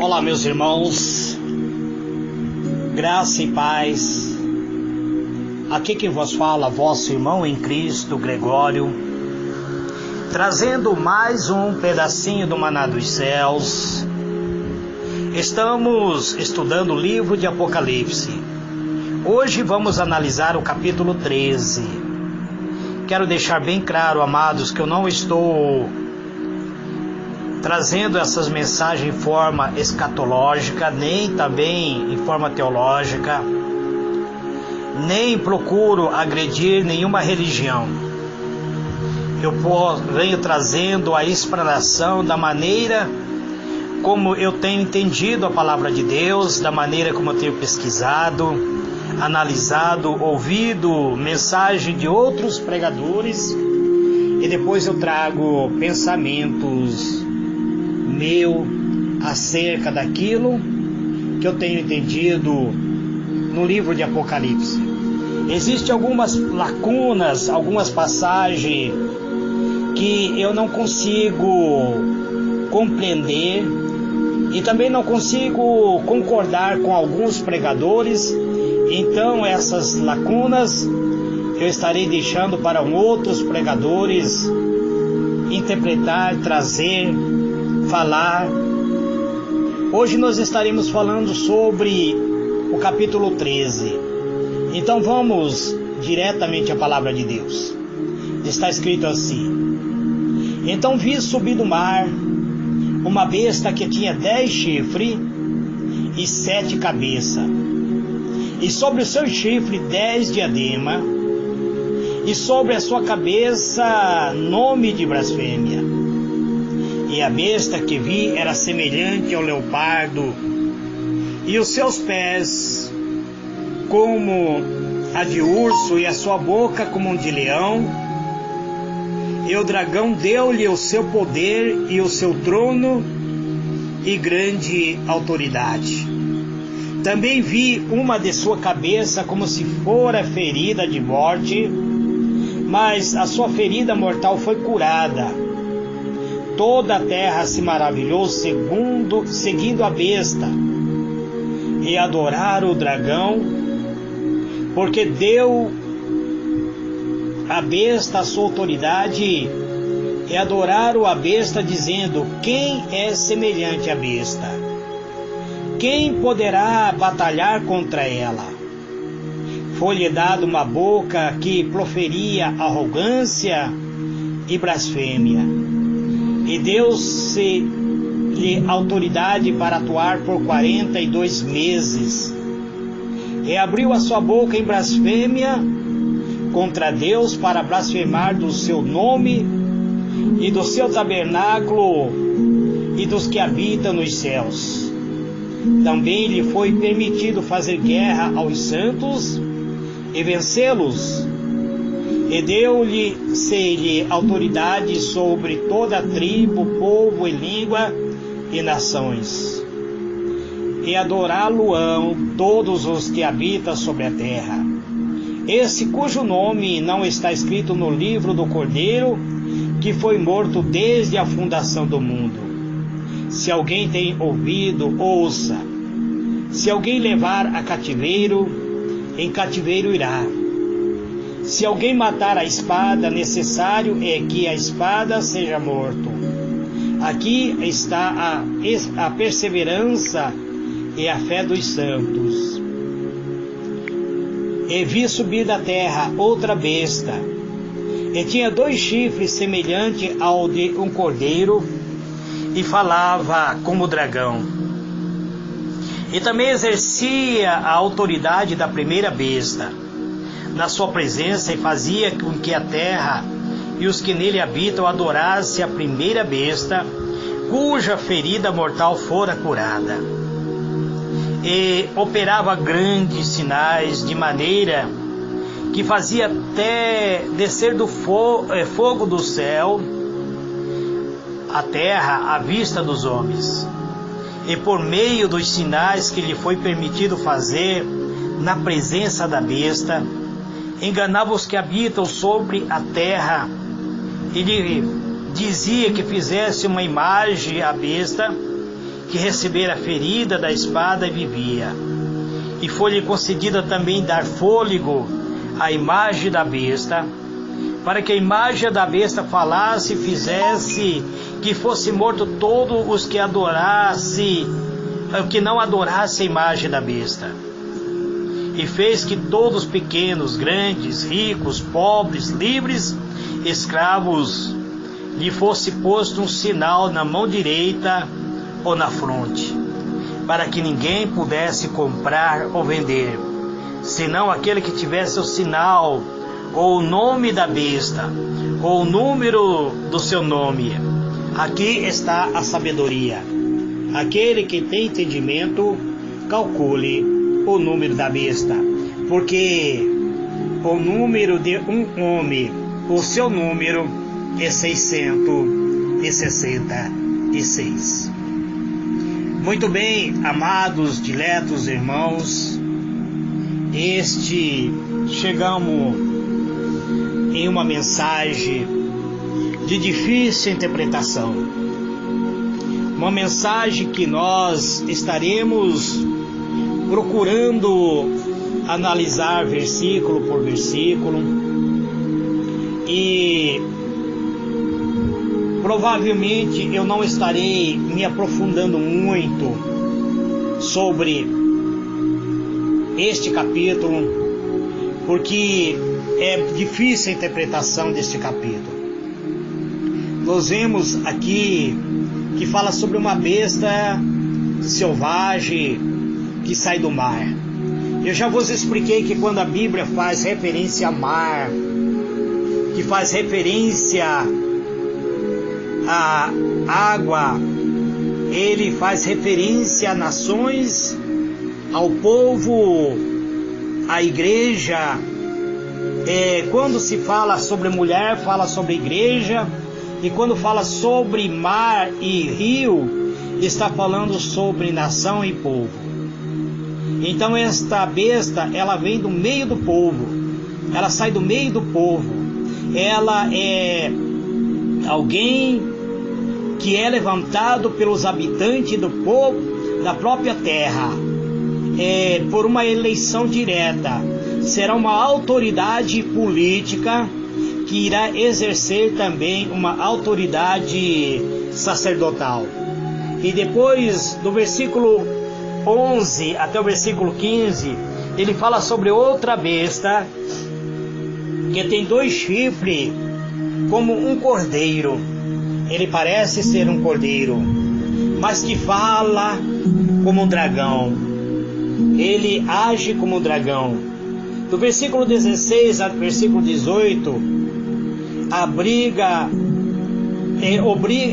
Olá, meus irmãos, graça e paz. Aqui quem vos fala, vosso irmão em Cristo, Gregório, trazendo mais um pedacinho do maná dos céus. Estamos estudando o livro de Apocalipse. Hoje vamos analisar o capítulo 13. Quero deixar bem claro, amados, que eu não estou trazendo essas mensagens em forma escatológica, nem também em forma teológica, nem procuro agredir nenhuma religião. Eu venho trazendo a explanação da maneira como eu tenho entendido a palavra de Deus, da maneira como eu tenho pesquisado, analisado, ouvido mensagem de outros pregadores, e depois eu trago pensamentos meu acerca daquilo que eu tenho entendido no livro de Apocalipse. Existem algumas lacunas, algumas passagens que eu não consigo compreender e também não consigo concordar com alguns pregadores. Então essas lacunas eu estarei deixando para outros pregadores interpretar, trazer, falar. Hoje nós estaremos falando sobre o capítulo 13. Então vamos diretamente à palavra de Deus. Está escrito assim: Então vi subir do mar uma besta que tinha 10 chifres e 7 cabeças, e sobre o seu chifre 10 diademas, e sobre a sua cabeça nome de blasfêmia. E a besta que vi era semelhante ao leopardo, e os seus pés como a de urso, e a sua boca como um de leão. E o dragão deu-lhe o seu poder e o seu trono e grande autoridade. Também vi uma de sua cabeça como se fora ferida de morte, mas a sua ferida mortal foi curada. Toda a terra se maravilhou seguindo a besta, e adoraram o dragão, porque deu a besta a sua autoridade, e adoraram a besta, dizendo: quem é semelhante à besta? Quem poderá batalhar contra ela? Foi-lhe dada uma boca que proferia arrogância e blasfêmia, e deu-se-lhe autoridade para atuar por 42 meses. E abriu a sua boca em blasfêmia contra Deus, para blasfemar do seu nome e do seu tabernáculo e dos que habitam nos céus. Também lhe foi permitido fazer guerra aos santos e vencê-los, e deu-lhe autoridade sobre toda a tribo, povo e língua e nações. E adorá-lo-ão todos os que habitam sobre a terra. Esse cujo nome não está escrito no livro do Cordeiro, que foi morto desde a fundação do mundo. Se alguém tem ouvido, ouça. Se alguém levar a cativeiro, em cativeiro irá. Se alguém matar a espada, necessário é que a espada seja morto. Aqui está a perseverança e a fé dos santos. E vi subir da terra outra besta, e tinha 2 chifres semelhante ao de um cordeiro, e falava como dragão. E também exercia a autoridade da primeira besta na sua presença, e fazia com que a terra e os que nele habitam adorassem a primeira besta, cuja ferida mortal fora curada. E operava grandes sinais, de maneira que fazia até descer do fogo do céu a terra à vista dos homens. E por meio dos sinais que lhe foi permitido fazer na presença da besta, enganava os que habitam sobre a terra, e lhe dizia que fizesse uma imagem à besta, que recebera a ferida da espada e vivia. E foi-lhe concedida também dar fôlego à imagem da besta, para que a imagem da besta falasse e fizesse que fosse morto todos os que não adorasse a imagem da besta. E fez que todos pequenos, grandes, ricos, pobres, livres, escravos, lhe fosse posto um sinal na mão direita ou na fronte, para que ninguém pudesse comprar ou vender, senão aquele que tivesse o sinal, ou o nome da besta, ou o número do seu nome. Aqui está a sabedoria. Aquele que tem entendimento, calcule o número da besta, porque o número de um homem, o seu número é 666. Muito bem, amados, diletos irmãos, chegamos em uma mensagem de difícil interpretação, uma mensagem que nós estaremos procurando analisar versículo por versículo, e provavelmente eu não estarei me aprofundando muito sobre este capítulo, porque é difícil a interpretação deste capítulo. Nós vemos aqui que fala sobre uma besta selvagem que sai do mar. Eu já vos expliquei que quando a Bíblia faz referência a mar, que faz referência a água, ele faz referência a nações, ao povo, à igreja. Quando se fala sobre mulher, fala sobre igreja, e quando fala sobre mar e rio, está falando sobre nação e povo. Então esta besta, ela vem do meio do povo, ela sai do meio do povo, ela é alguém que é levantado pelos habitantes do povo, da própria terra, por uma eleição direta. Será uma autoridade política que irá exercer também uma autoridade sacerdotal. E depois, do versículo 11 até o versículo 15, ele fala sobre outra besta que tem 2 chifres como um cordeiro. Ele parece ser um cordeiro, mas que fala como um dragão. Ele age como um dragão. Do versículo 16 ao versículo 18,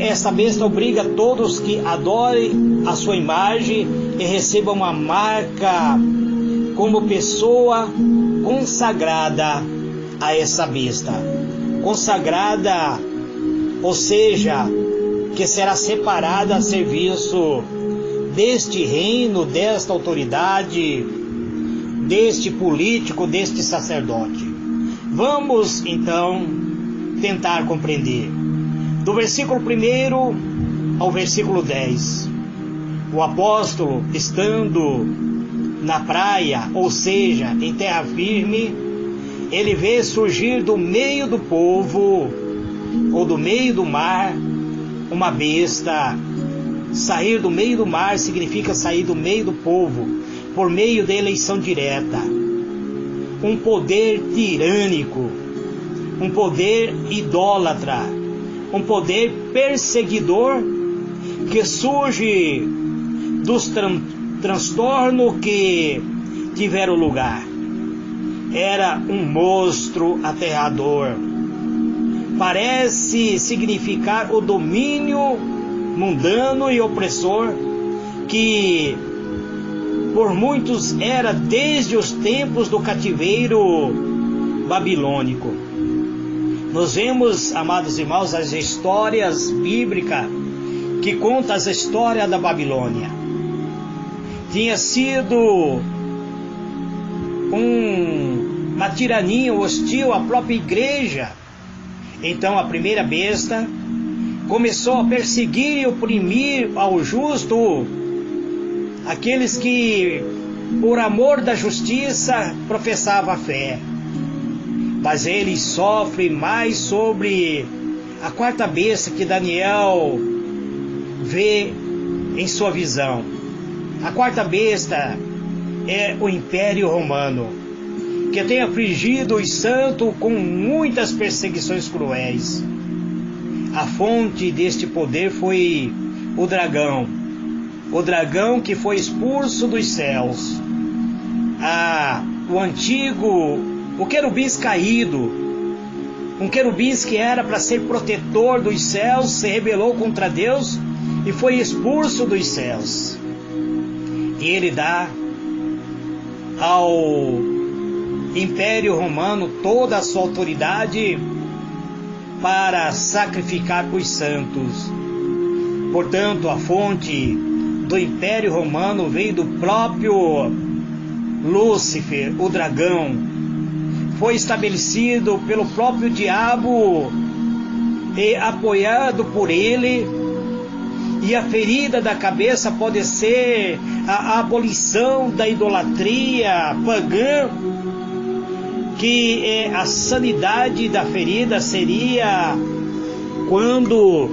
essa besta obriga todos que adorem a sua imagem e recebam uma marca como pessoa consagrada a essa besta. Consagrada, ou seja, que será separada a serviço deste reino, desta autoridade, deste político, deste sacerdote. Vamos então tentar compreender. Do versículo 1 ao versículo 10, o apóstolo, estando na praia, ou seja, em terra firme, ele vê surgir do meio do povo, ou do meio do mar, uma besta. Sair do meio do mar significa sair do meio do povo, por meio da eleição direta. Um poder tirânico, um poder idólatra, um poder perseguidor que surge dos transtornos que tiveram lugar. Era um monstro aterrador. Parece significar o domínio mundano e opressor que por muitos era desde os tempos do cativeiro babilônico. Nós vemos, amados irmãos, as histórias bíblicas que contam as histórias da Babilônia. Tinha sido uma tirania hostil à própria igreja. Então a primeira besta começou a perseguir e oprimir ao justo, aqueles que, por amor da justiça, professavam a fé. Mas ele sofre mais sobre a quarta besta que Daniel vê em sua visão. A quarta besta é o Império Romano, que tem afligido os santos com muitas perseguições cruéis. A fonte deste poder foi o dragão que foi expulso dos céus. O querubins caído, um querubins que era para ser protetor dos céus, se rebelou contra Deus e foi expulso dos céus. E ele dá ao Império Romano toda a sua autoridade para sacrificar os santos. Portanto, a fonte do Império Romano veio do próprio Lúcifer, o dragão. Foi estabelecido pelo próprio diabo e apoiado por ele. E a ferida da cabeça pode ser a abolição da idolatria pagã, que a sanidade da ferida seria quando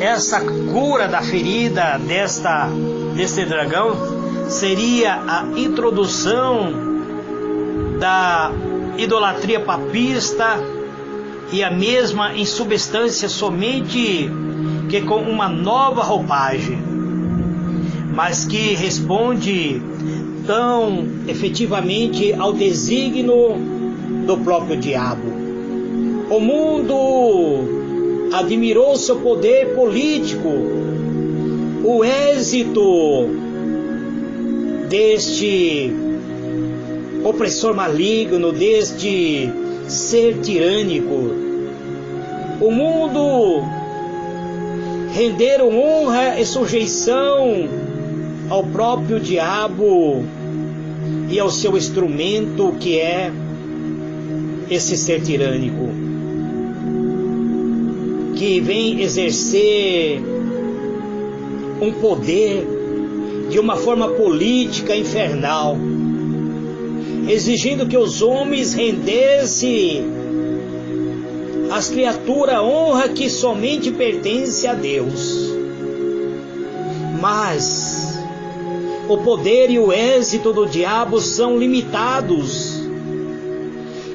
essa cura da ferida deste dragão seria a introdução da idolatria papista e a mesma insubstância somente que com uma nova roupagem, mas que responde tão efetivamente ao desígnio do próprio diabo. O mundo admirou seu poder político, o êxito deste opressor maligno, deste ser tirânico. O mundo renderam honra e sujeição ao próprio diabo e ao seu instrumento, que é esse ser tirânico, que vem exercer um poder de uma forma política infernal, exigindo que os homens rendessem às criaturas a honra que somente pertence a Deus. Mas o poder e o êxito do diabo são limitados.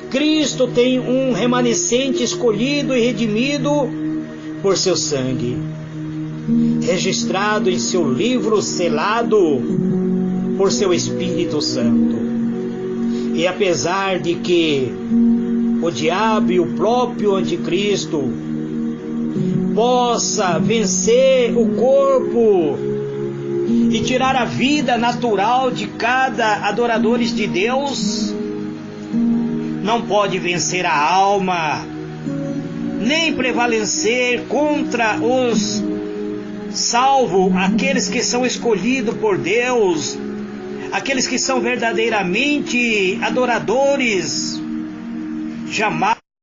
Cristo tem um remanescente escolhido e redimido por seu sangue, registrado em seu livro, selado por seu Espírito Santo. E apesar de que o diabo e o próprio anticristo possa vencer o corpo e tirar a vida natural de cada adorador de Deus, não pode vencer a alma, nem prevalecer contra os salvos, aqueles que são escolhidos por Deus, aqueles que são verdadeiramente adoradores. Jamais